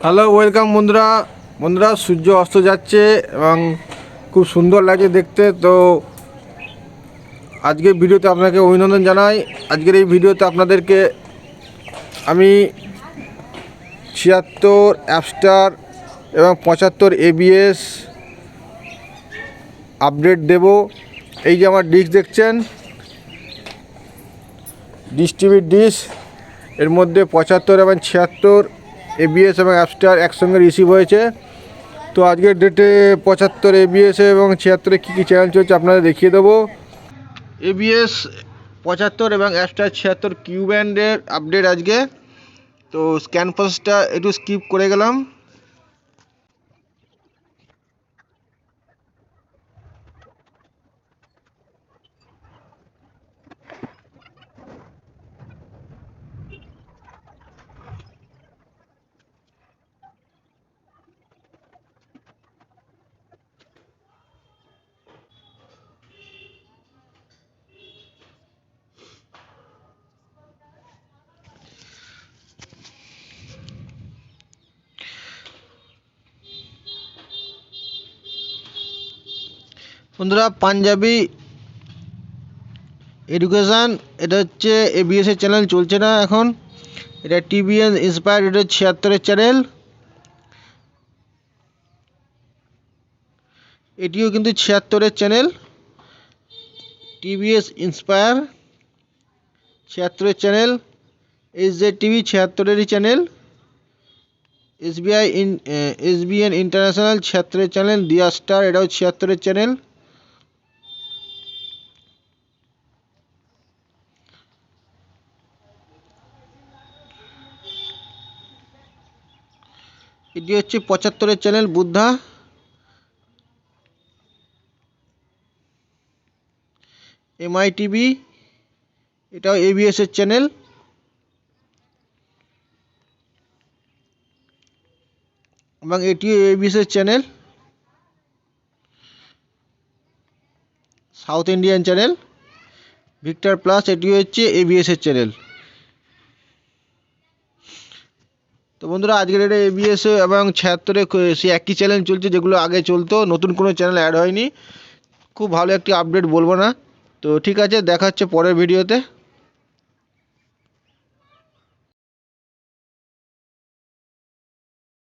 Hello welcome বন্ধুরা। সূর্য অস্ত যাচ্ছে এবং খুব সুন্দর লাগছে দেখতে। তো আজকের ভিডিওতে আপনাকে অভিনন্দন জানাই। আজকের এই ভিডিওতে আপনাদেরকে আমি 76 অ্যাপস্টার এবং 75 ABS আপডেট দেব। এই যে আমার ডিস্ক দেখছেন, ডিশ টিভির ডিশ, এর মধ্যে 75 এবং 76 ABS এবং অ্যাপস্টার একসঙ্গে রিসিভ হয়েছে। তো আজকের ডেটে 75 ABS এবং 76 কী কী চ্যানেল চলছে আপনাদের দেখিয়ে দেবো। ABS 75 এবং অ্যাপস্টার 76 কিউ ব্যান্ডের আপডেট আজকে। তো স্ক্যান প্রসেসটা একটু স্কিপ করে গেলাম। বন্ধুরা, পাঞ্জাবি এডুকেশান, এটা হচ্ছে ABS এর চ্যানেল, চলছে না এখন। এটা TVS ইন্সপায়ার, এটা 76 চ্যানেল। এটিও কিন্তু 76 channel. TVS inspire 76 channel, SJTV 76 channel, SBN international 76 channel, দিয়া স্টার এটাও 76 চ্যানেল। এটি হচ্ছে 75 চ্যানেল, বুদ্ধা। MITV এটাও ABS এর চ্যানেল। এবং এটিও ABS এর channel, south Indian channel. Victor plus এটিও হচ্ছে ABS এর চ্যানেল। তো বন্ধুরা, আজকের এটা ABS এবং 76 সে একই চ্যানেল চলছে যেগুলো আগে চলতো, নতুন কোনো চ্যানেল অ্যাড হয়নি। খুব ভালো একটি আপডেট বলবো না। তো ঠিক আছে, দেখা হচ্ছে পরের ভিডিওতে।